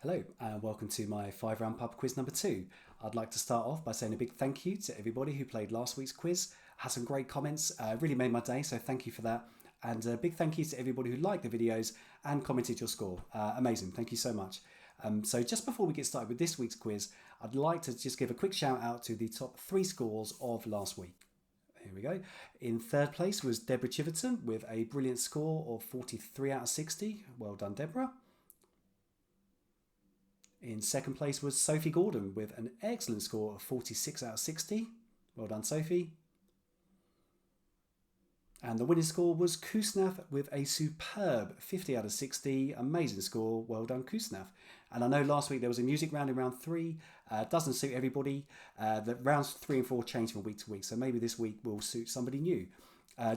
Hello and welcome to my 5 round pub quiz number 2. I'd like to start off by saying a big thank you to everybody who played last week's quiz. I had some great comments, really made my day, so thank you for that. And a big thank you to everybody who liked the videos and commented your score. Amazing, thank you so much. So just before we get started with this week's quiz, I'd like to just give a quick shout out to the top 3 scores of last week. Here we go. In third place was Deborah Chiverton with a brilliant score of 43 out of 60. Well done, Deborah. In second place was Sophie Gordon with an excellent score of 46 out of 60. Well done, Sophie. And the winning score was Kusnath with a superb 50 out of 60. Amazing score. Well done, Kusnath. And I know last week there was a music round in round 3. Doesn't suit everybody. The rounds 3 and 4 change from week to week, so maybe this week will suit somebody new.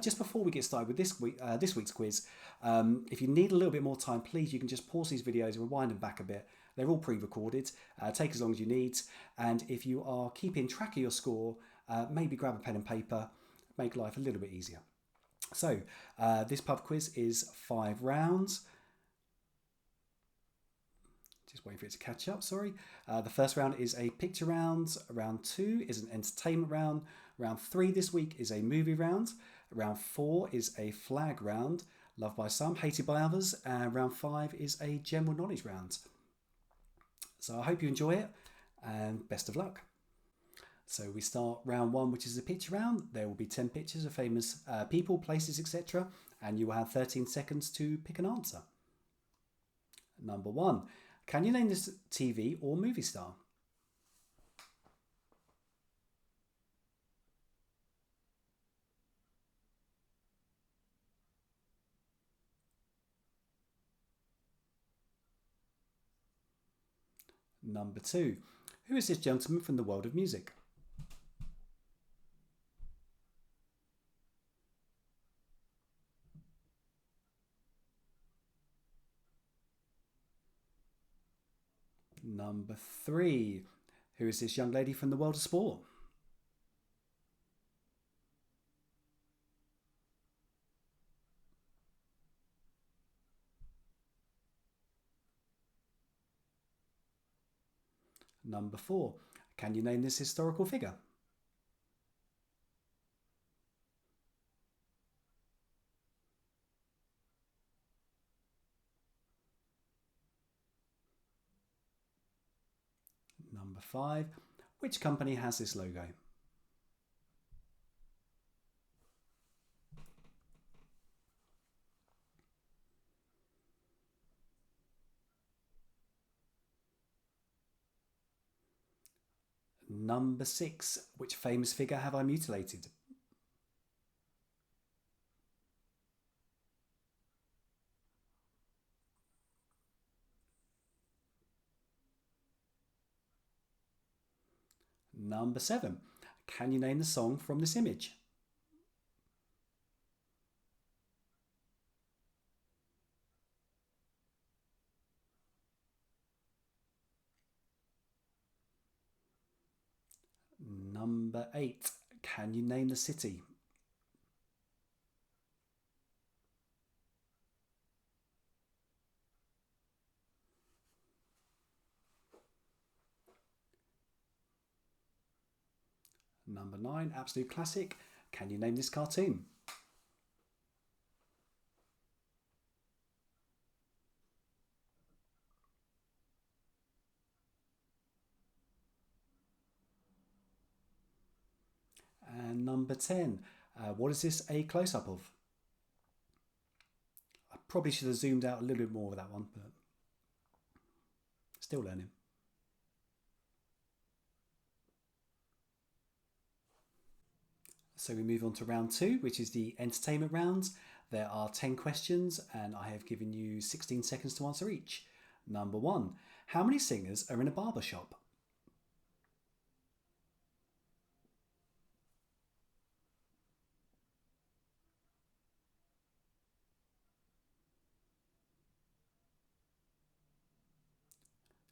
Just before we get started with this week's quiz, if you need a little bit more time, please, you can just pause these videos and rewind them back a bit. They're all pre-recorded. Take as long as you need. And if you are keeping track of your score, maybe grab a pen and paper. Make life a little bit easier. So this pub quiz is 5 rounds. Just waiting for it to catch up, sorry. The first round is a picture round. Round 2 is an entertainment round. Round 3 this week is a movie round. Round 4 is a flag round. Loved by some, hated by others. And round 5 is a general knowledge round. So I hope you enjoy it and best of luck. So we start round 1, which is the picture round. There will be 10 pictures of famous people, places, etc. And you will have 13 seconds to pick an answer. Number 1. Can you name this TV or movie star? Number 2. Who is this gentleman from the world of music? Number 3. Who is this young lady from the world of sport? Number 4. Can you name this historical figure? Number 5. Which company has this logo? Number 6. Which famous figure have I mutilated? Number 7. Can you name the song from this image? Number 8. Can you name the city? Number 9. Absolute classic. Can you name this cartoon? And number 10. What is this a close-up of? I probably should have zoomed out a little bit more with that one, but still learning. So we move on to round 2, which is the entertainment rounds. There are 10 questions and I have given you 16 seconds to answer each. Number 1. How many singers are in a barber shop?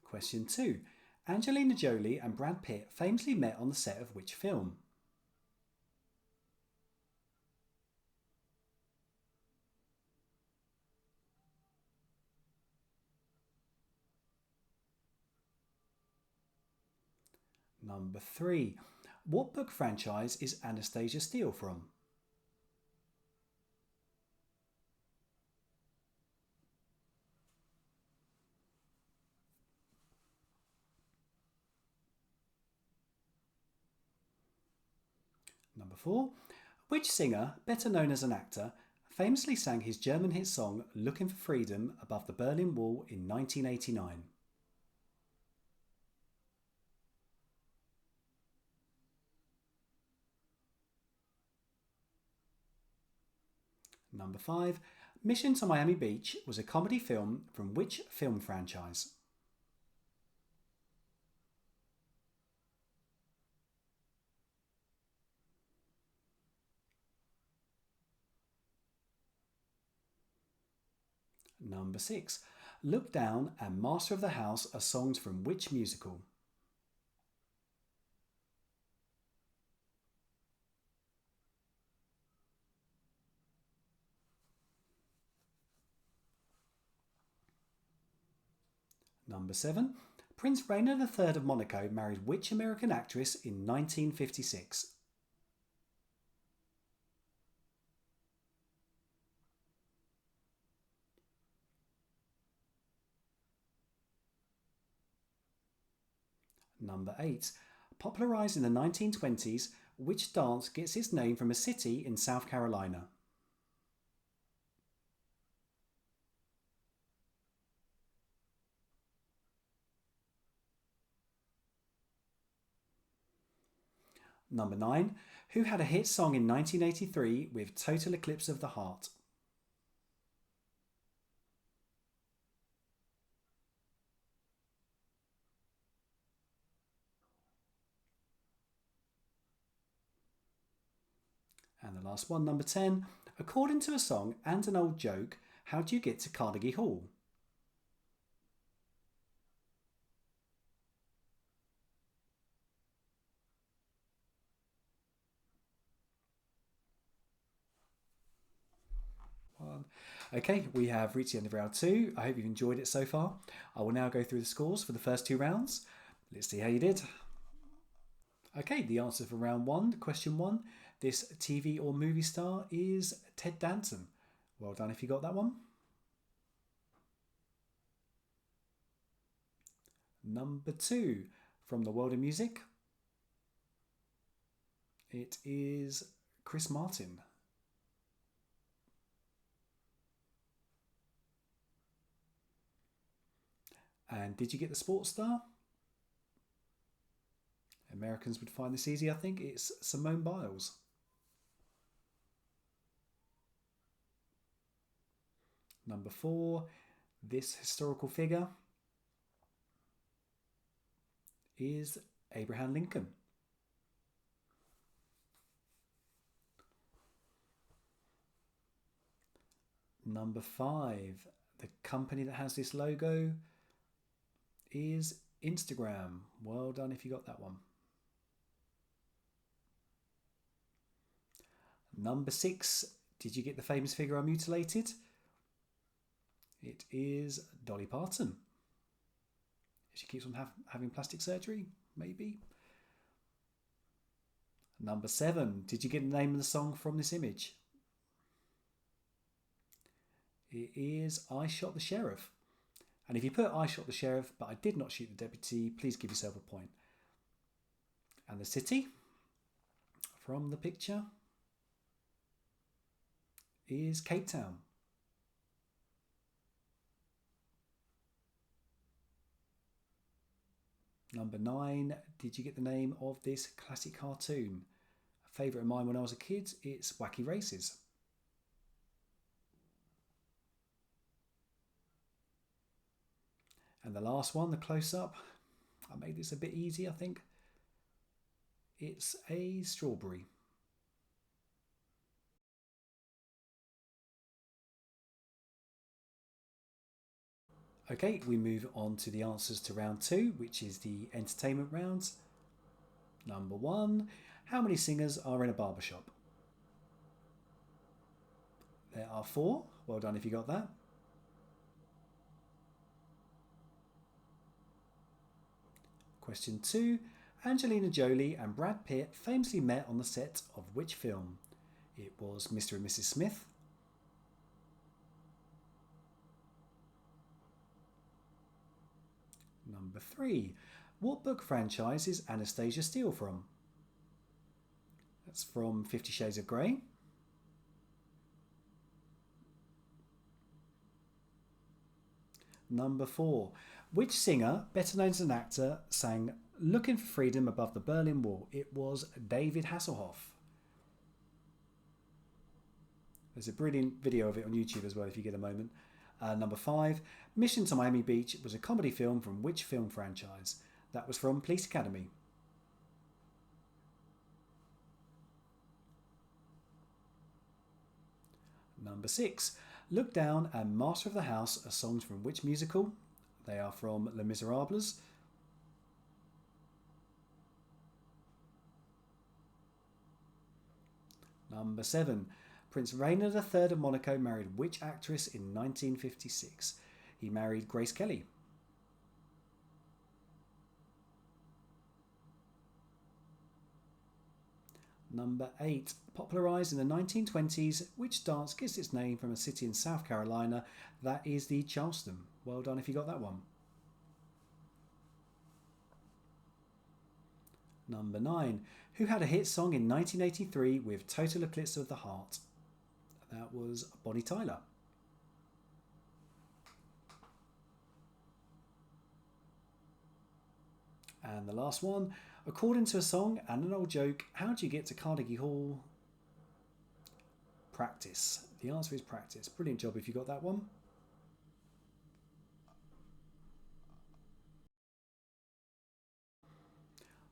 Question 2. Angelina Jolie and Brad Pitt famously met on the set of which film? Number 3. What book franchise is Anastasia Steele from? Number 4. Which singer, better known as an actor, famously sang his German hit song Looking for Freedom above the Berlin Wall in 1989? Number 5. Mission to Miami Beach was a comedy film from which film franchise? Number 6. Look Down and Master of the House are songs from which musical? Number 7. Prince Reina III of Monaco married which American actress in 1956? Number 8. Popularised in the 1920s, which dance gets its name from a city in South Carolina? Number 9. Who had a hit song in 1983 with Total Eclipse of the Heart? And the last one, number 10. According to a song and an old joke, how do you get to Carnegie Hall? Okay, we have reached the end of round 2. I hope you've enjoyed it so far. I will now go through the scores for the first 2 rounds. Let's see how you did. Okay, the answer for round 1, question 1. This TV or movie star is Ted Danson. Well done if you got that one. Number 2, from the world of music, it is Chris Martin. And did you get the sports star? Americans would find this easy, I think. It's Simone Biles. Number 4, this historical figure is Abraham Lincoln. Number 5, the company that has this logo is Instagram. Well done if you got that one. Number 6, did you get the famous figure I mutilated? It is Dolly Parton. She keeps on having plastic surgery, maybe. Number 7, did you get the name of the song from this image? It is I Shot the Sheriff. And if you put I shot the sheriff, but I did not shoot the deputy, please give yourself a point. And the city from the picture is Cape Town. Number 9, did you get the name of this classic cartoon? A favourite of mine when I was a kid, it's Wacky Races. And the last one, the close-up, I made this a bit easy, I think. It's a strawberry. Okay, we move on to the answers to round 2, which is the entertainment rounds. Number 1, how many singers are in a barbershop? There are 4. Well done if you got that. Question 2, Angelina Jolie and Brad Pitt famously met on the set of which film? It was Mr. and Mrs. Smith. Number 3. What book franchise is Anastasia Steele from? That's from 50 Shades of Grey. Number 4. Which singer, better known as an actor, sang Looking for Freedom Above the Berlin Wall? It was David Hasselhoff. There's a brilliant video of it on YouTube as well if you get a moment. Number 5. Mission to Miami Beach was a comedy film from which film franchise? That was from Police Academy. Number 6. Look Down and Master of the House are songs from which musical? They are from Les Miserables. Number 7. Prince Reynard III of Monaco married which actress in 1956? He married Grace Kelly. Number 8. Popularised in the 1920s, which dance gets its name from a city in South Carolina? That is the Charleston. Well done if you got that one. Number 9. Who had a hit song in 1983 with Total Eclipse of the Heart? That was Bonnie Tyler. And the last one. According to a song and an old joke, how do you get to Carnegie Hall? Practice. The answer is practice. Brilliant job if you got that one.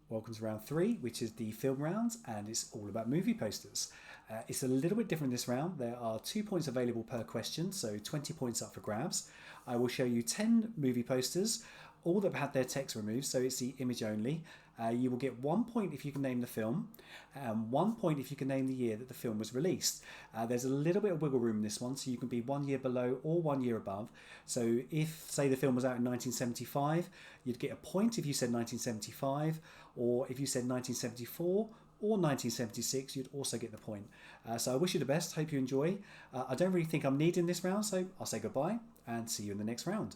Welcome to round 3, which is the film round, and it's all about movie posters. It's a little bit different this round. There are 2 points available per question, so 20 points up for grabs. I will show you 10 movie posters, all that have had their text removed, so it's the image only. You will get 1 point if you can name the film, and 1 point if you can name the year that the film was released. There's a little bit of wiggle room in this one, so you can be 1 year below or 1 year above. So if, say, the film was out in 1975, you'd get a point if you said 1975, or if you said 1974 or 1976, you'd also get the point. So I wish you the best, hope you enjoy. I don't really think I'm needing this round, so I'll say goodbye and see you in the next round.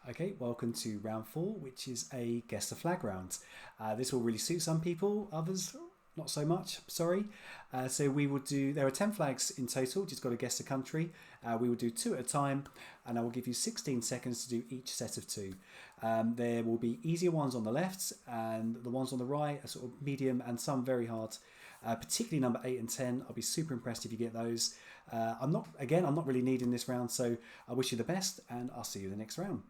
Okay, welcome to round 4, which is a guess the flag round. This will really suit some people, others not so much, sorry. So we will do, there are 10 flags in total, just got to guess the country. We will do 2 at a time, and I will give you 16 seconds to do each set of 2. There will be easier ones on the left, and the ones on the right are sort of medium, and some very hard. Particularly number 8 and 10. I'll be super impressed if you get those. I'm not really needing this round, so I wish you the best, and I'll see you in the next round.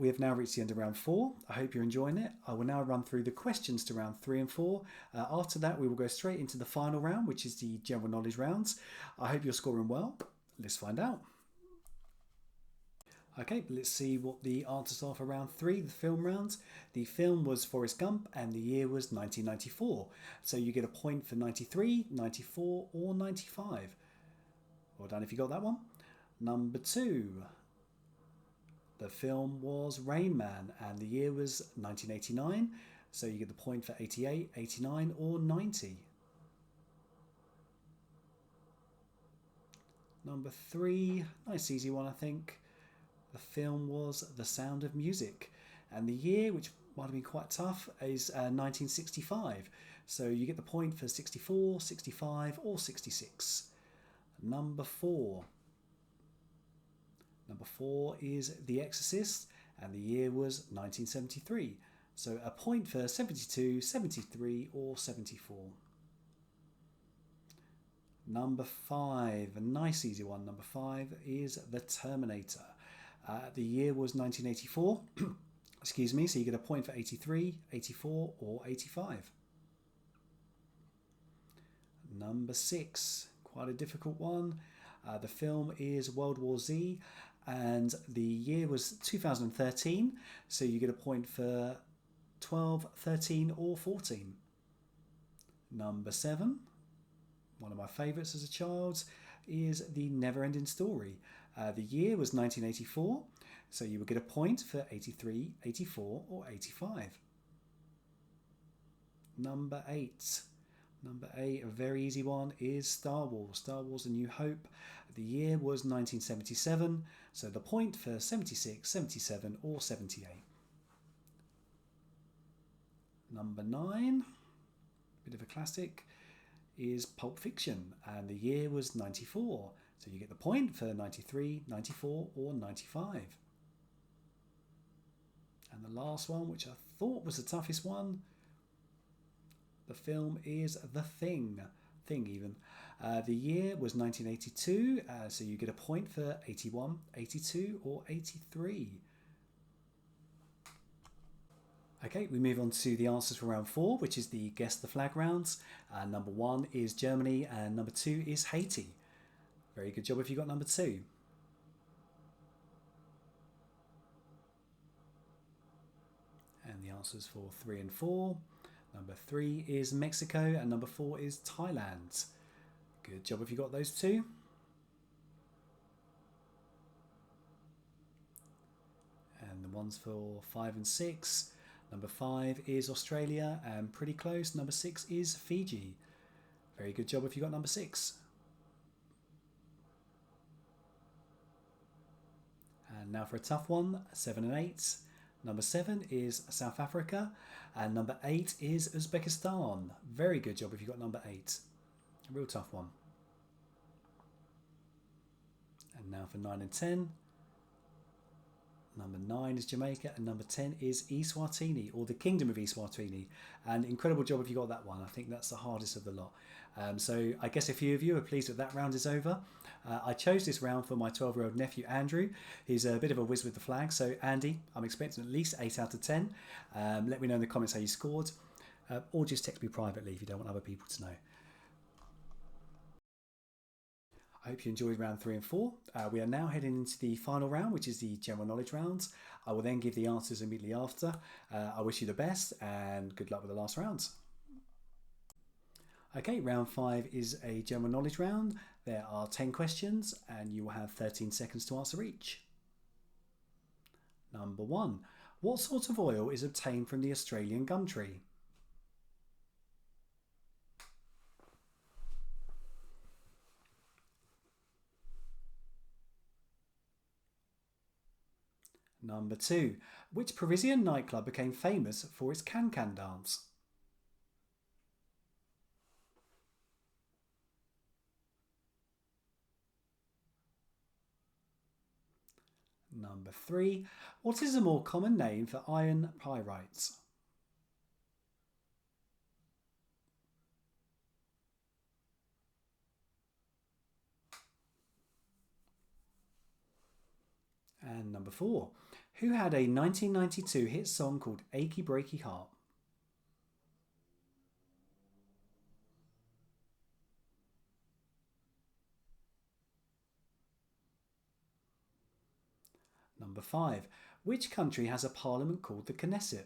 We have now reached the end of round 4. I hope you're enjoying it. I will now run through the questions to round 3 and 4. After that, we will go straight into the final round, which is the general knowledge rounds. I hope you're scoring well. Let's find out. Okay, let's see what the answers are for round 3, the film round. The film was Forrest Gump and the year was 1994. So you get a point for 93, 94 or 95. Well done if you got that one. Number 2. The film was Rain Man and the year was 1989. So you get the point for 88, 89 or 90. Number 3, nice easy one I think. The film was The Sound of Music and the year, which might have been quite tough, is 1965. So you get the point for 64, 65 or 66. Number 4. Number 4 is The Exorcist, and the year was 1973. So a point for 72, 73 or 74. Number 5, a nice easy one. Number 5 is The Terminator. The year was 1984. Excuse me, so you get a point for 83, 84 or 85. Number 6, quite a difficult one. The film is World War Z and the year was 2013, so you get a point for 12, 13 or 14. Number 7, one of my favourites as a child, is The Neverending Story. The year was 1984, so you would get a point for 83, 84 or 85. Number 8. Number 8, a very easy one, is Star Wars. Star Wars A New Hope. The year was 1977, so the point for 76, 77 or 78. Number 9, bit of a classic, is Pulp Fiction, and the year was 94. So you get the point for 93, 94 or 95. And the last one, which I thought was the toughest one, the film is The Thing. The year was 1982, so you get a point for 81, 82 or 83. Okay, we move on to the answers for round 4, which is the Guess the Flag rounds. Number 1 is Germany and number 2 is Haiti. Very good job if you got number 2. And the answers for 3 and 4. Number 3 is Mexico, and number 4 is Thailand. Good job if you got those two. And the ones for 5 and 6. Number 5 is Australia, and pretty close. Number 6 is Fiji. Very good job if you got number 6. And now for a tough one, 7 and 8. Number 7 is South Africa, and number 8 is Uzbekistan. Very good job if you got number 8. A real tough one. And now for 9 and 10. Number 9 is Jamaica, and number 10 is Eswatini, or the Kingdom of Eswatini. And incredible job if you got that one. I think that's the hardest of the lot. So I guess a few of you are pleased that round is over. I chose this round for my 12-year-old nephew Andrew. He's a bit of a whiz with the flag. So Andy, I'm expecting at least 8 out of 10. Let me know in the comments how you scored, or just text me privately if you don't want other people to know. I hope you enjoyed round 3 and 4. We are now heading into the final round, which is the general knowledge rounds. I will then give the answers immediately after. I wish you the best and good luck with the last rounds. Okay, round 5 is a general knowledge round. There are 10 questions and you will have 13 seconds to answer each. Number 1. What sort of oil is obtained from the Australian gum tree? Number 2. Which Parisian nightclub became famous for its can-can dance? Number 3. What is a more common name for iron pyrites? And number 4. Who had a 1992 hit song called Achy Breaky Heart? Number 5. Which country has a parliament called the Knesset?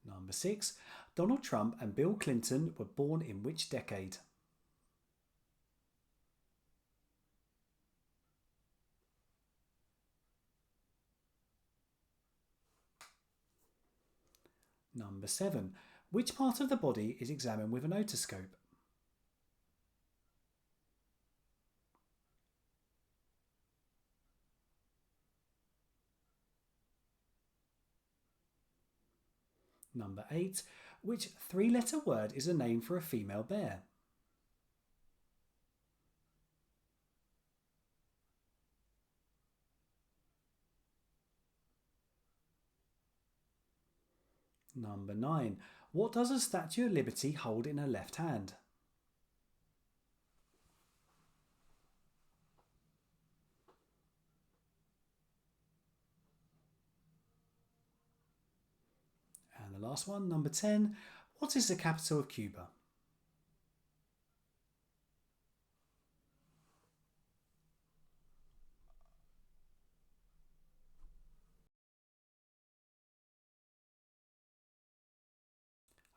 Number 6. Donald Trump and Bill Clinton were born in which decade? Number 7. Which part of the body is examined with an otoscope? Number 8. Which 3-letter word is a name for a female bear? Number 9. What does a Statue of Liberty hold in her left hand? And the last one, number 10. What is the capital of Cuba?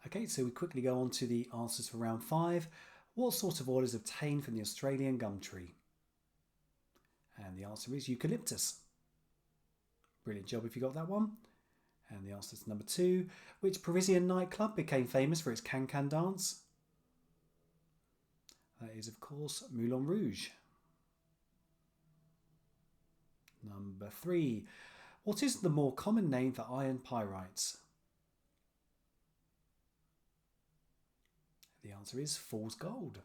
Okay, so we quickly go on to the answers for round 5. What sort of oil is obtained from the Australian gum tree? And the answer is eucalyptus. Brilliant job if you got that one. And the answer is number 2. Which Parisian nightclub became famous for its can-can dance? That is, of course, Moulin Rouge. Number 3. What is the more common name for iron pyrites? The answer is fool's gold.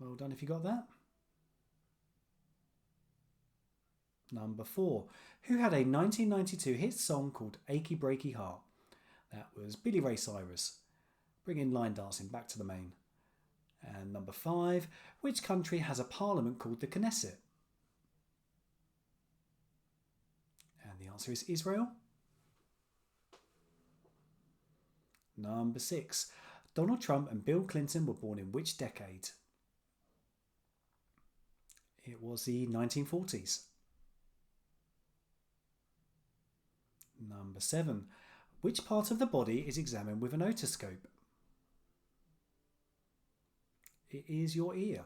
Well done if you got that. Number 4. Who had a 1992 hit song called Achy Breaky Heart? That was Billy Ray Cyrus. Bringing line dancing back to the main. And number 5. Which country has a parliament called the Knesset? And the answer is Israel. Number 6. Donald Trump and Bill Clinton were born in which decade? It was the 1940s. Number 7. Which part of the body is examined with an otoscope? It is your ear.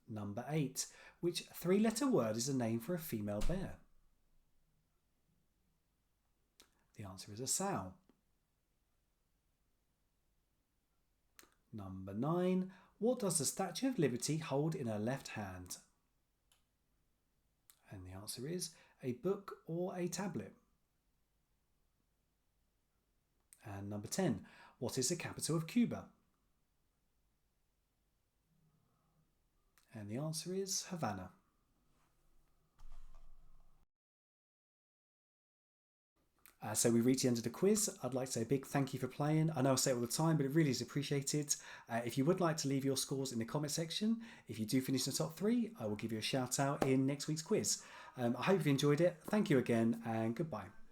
Number 8. Which 3-letter word is a name for a female bear? The answer is a sow. Number 9. What does the Statue of Liberty hold in her left hand? And the answer is a book or a tablet. And number 10. What is the capital of Cuba? And the answer is Havana. So we reached the end of the quiz. I'd like to say a big thank you for playing. I know I say it all the time, but it really is appreciated. If you would like to leave your scores in the comment section, if you do finish in the top 3, I will give you a shout out in next week's quiz. I hope you've enjoyed it. Thank you again, and goodbye.